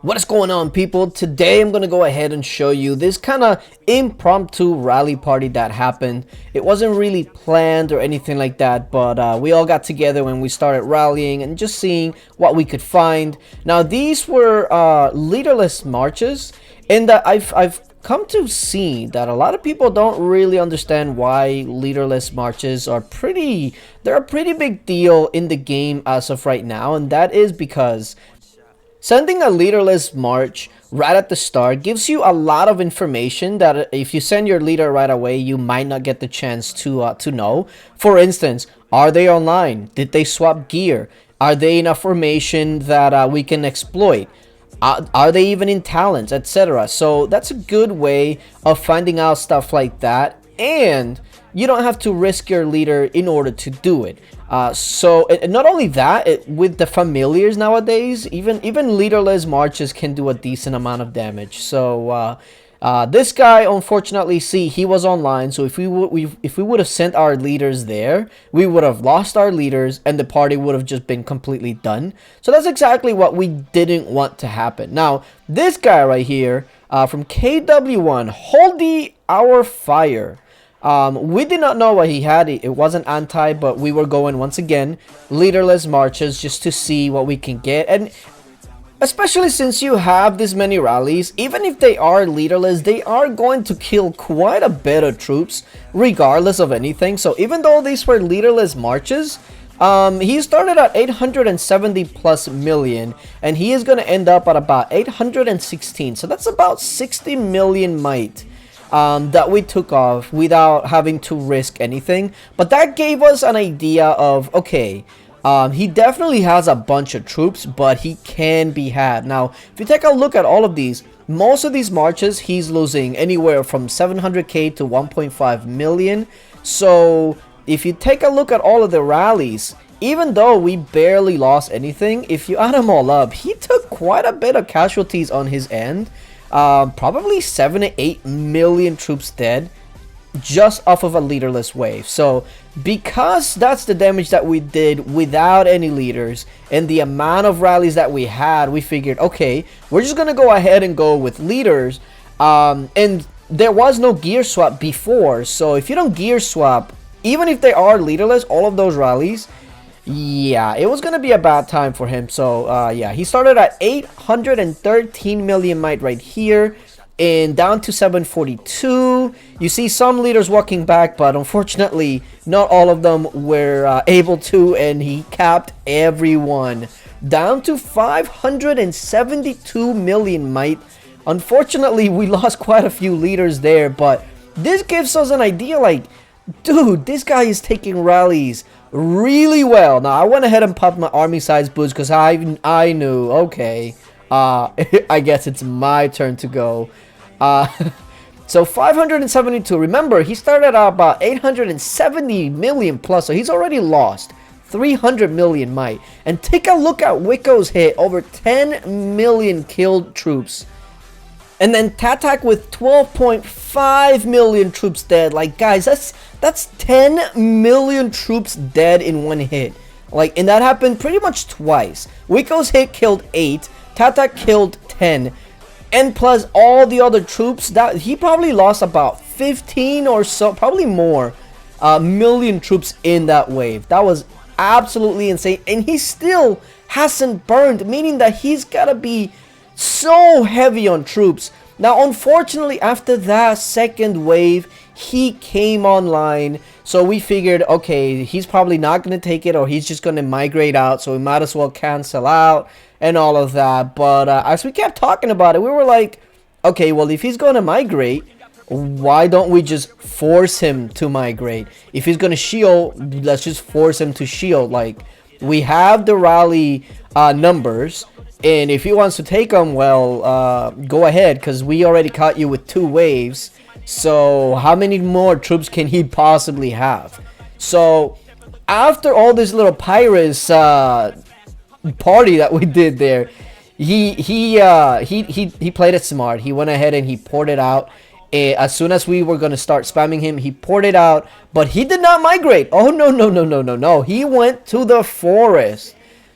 What is going on, people? Today I'm gonna go ahead and show you this kind of impromptu rally party that happened. It wasn't really planned or anything like that, but we all got together when we started rallying and just seeing what we could find. Now these were leaderless marches, and I've come to see that a lot of people don't really understand why leaderless marches are they're a pretty big deal in the game as of right now, and that is because sending a leaderless march right at the start gives you a lot of information that if you send your leader right away, you might not get the chance to know. For instance, are they online? Did they swap gear? Are they in a formation that we can exploit? Are they even in talents, etc.? So that's a good way of finding out stuff like that, and you don't have to risk your leader in order to do it. And not only that, with the familiars nowadays, even leaderless marches can do a decent amount of damage. So this guy, unfortunately, see, he was online. So if we would have sent our leaders there, we would have lost our leaders, and the party would have just been completely done. So that's exactly what we didn't want to happen. Now this guy right here, from KW1, Holdy Our Fire. We did not know what he had. It wasn't anti, but we were going once again leaderless marches just to see what we can get. And especially since you have this many rallies, even if they are leaderless, they are going to kill quite a bit of troops regardless of anything. So even though these were leaderless marches, he started at 870 plus million, and he is going to end up at about 816. So that's about 60 million might that we took off without having to risk anything. But that gave us an idea of, okay, he definitely has a bunch of troops, but he can be had. Now if you take a look at all of these, most of these marches he's losing anywhere from 700k to 1.5 million. So if you take a look at all of the rallies, even though we barely lost anything, if you add them all up, he took quite a bit of casualties on his end. Probably 7 to 8 million troops dead just off of a leaderless wave. So because that's the damage that we did without any leaders and the amount of rallies that we had, we figured, okay, we're just gonna go ahead and go with leaders. And there was no gear swap before, so if you don't gear swap, even if they are leaderless, all of those rallies, yeah, it was gonna be a bad time for him. So yeah, he started at 813 million might right here and down to 742. You see some leaders walking back, but unfortunately not all of them were able to, and he capped everyone down to 572 million might. Unfortunately, we lost quite a few leaders there, but this gives us an idea, like, dude, this guy is taking rallies really well. Now I went ahead and popped my army size boost because I knew, okay, I guess it's my turn to go. So 572. Remember, he started at about 870 million plus, so he's already lost 300 million might. And take a look at Wicco's hit, over 10 million killed troops. And then Tatak with 12.5 million troops dead. Like, guys, that's 10 million troops dead in one hit. Like, and that happened pretty much twice. Wicco's hit killed 8, Tatak killed 10, and plus all the other troops, that he probably lost about 15 or so, probably more, million troops in that wave. That was absolutely insane, and he still hasn't burned, meaning that he's gotta be so heavy on troops. Now unfortunately, after that second wave, he came online, so we figured, okay, he's probably not going to take it, or he's just going to migrate out, so we might as well cancel out and all of that. But as we kept talking about it, we were like, okay, well, if he's going to migrate, why don't we just force him to migrate? If he's going to shield, let's just force him to shield. Like, we have the rally numbers, and if he wants to take them, well, go ahead, because we already caught you with 2 waves. So how many more troops can he possibly have? So after all this little pirates party that we did there, he played it smart. He went ahead and he poured it out. As soon as we were going to start spamming him, he poured it out, but he did not migrate. Oh, no. He went to the forest.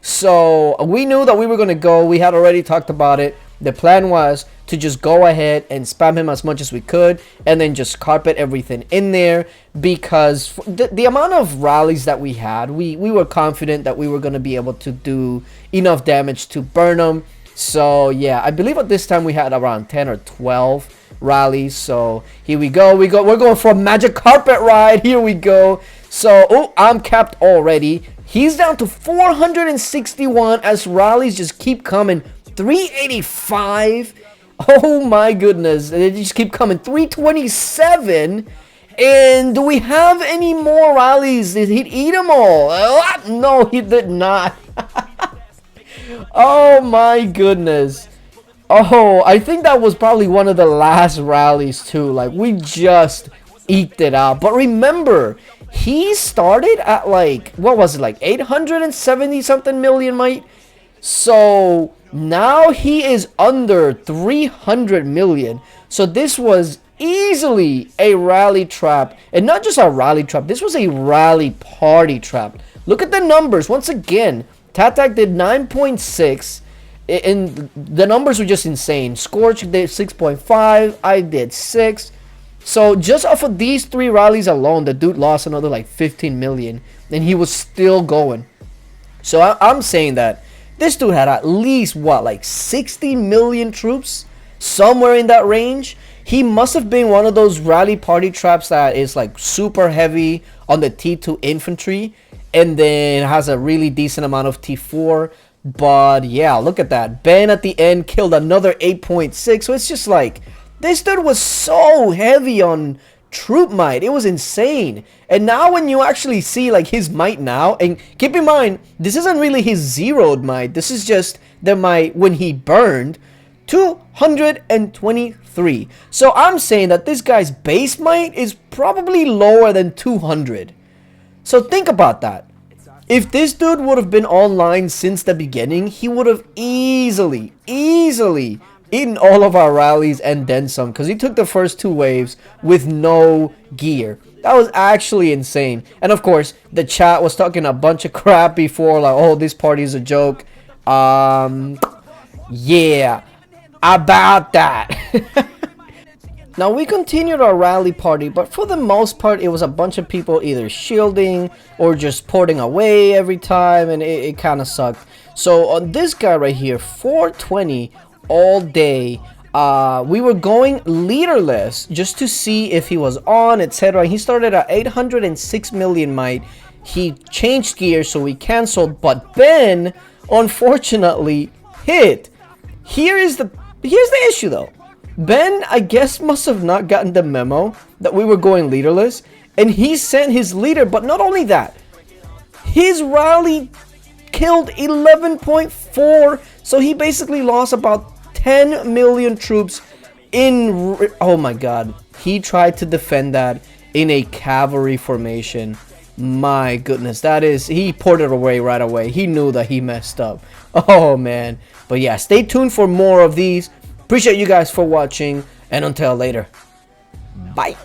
So we knew that we were going to go. We had already talked about it. The plan was to just go ahead and spam him as much as we could and then just carpet everything in there, because the amount of rallies that we had, we were confident that we were going to be able to do enough damage to burn him. So yeah, I believe at this time we had around 10 or 12 rallies. So here we go. We're going for a magic carpet ride. Here we go. So, oh, I'm capped already. He's down to 461 as rallies just keep coming. 385. Oh my goodness. They just keep coming. 327. And do we have any more rallies? Did he eat them all? No, he did not. Oh my goodness. Oh, I think that was probably one of the last rallies too. Like, we just eked it out. But remember, he started at like, what was it, like 870 something million, mate? So now he is under 300 million. So this was easily a rally trap. And not just a rally trap, this was a rally party trap. Look at the numbers. Once again, Tatak did 9.6. And the numbers were just insane. Scorch did 6.5. I did 6. So just off of these 3 rallies alone, the dude lost another like 15 million. And he was still going. So I'm saying that this dude had at least, what, like 60 million troops? Somewhere in that range. He must have been one of those rally party traps that is like super heavy on the T2 infantry. And then has a really decent amount of T4. But yeah, look at that. Ben at the end killed another 8.6. So it's just like, this dude was so heavy on troop might. It was insane. And now when you actually see like his might now, and keep in mind, this isn't really his zeroed might. This is just the might when he burned. 223. So I'm saying that this guy's base might is probably lower than 200. So think about that. If this dude would have been online since the beginning, he would have easily eaten all of our rallies and then some, because he took the first 2 waves with no gear. That was actually insane. And of course, the chat was talking a bunch of crap before, like, oh, this party is a joke. Yeah, about that. Now, we continued our rally party, but for the most part, it was a bunch of people either shielding or just porting away every time, and it kind of sucked. So, on this guy right here, 420 all day, we were going leaderless just to see if he was on, etc. He started at 806 million might. He changed gears, so we canceled, but Ben, unfortunately, hit. Here's the issue, though. Ben, I guess, must have not gotten the memo that we were going leaderless, and he sent his leader. But not only that, his rally killed 11.4, so he basically lost about 10 million troops in, oh my god, he tried to defend that in a cavalry formation. My goodness, that is, he poured it away right away. He knew that he messed up. Oh man. But yeah, stay tuned for more of these. Appreciate you guys for watching, and until later, bye.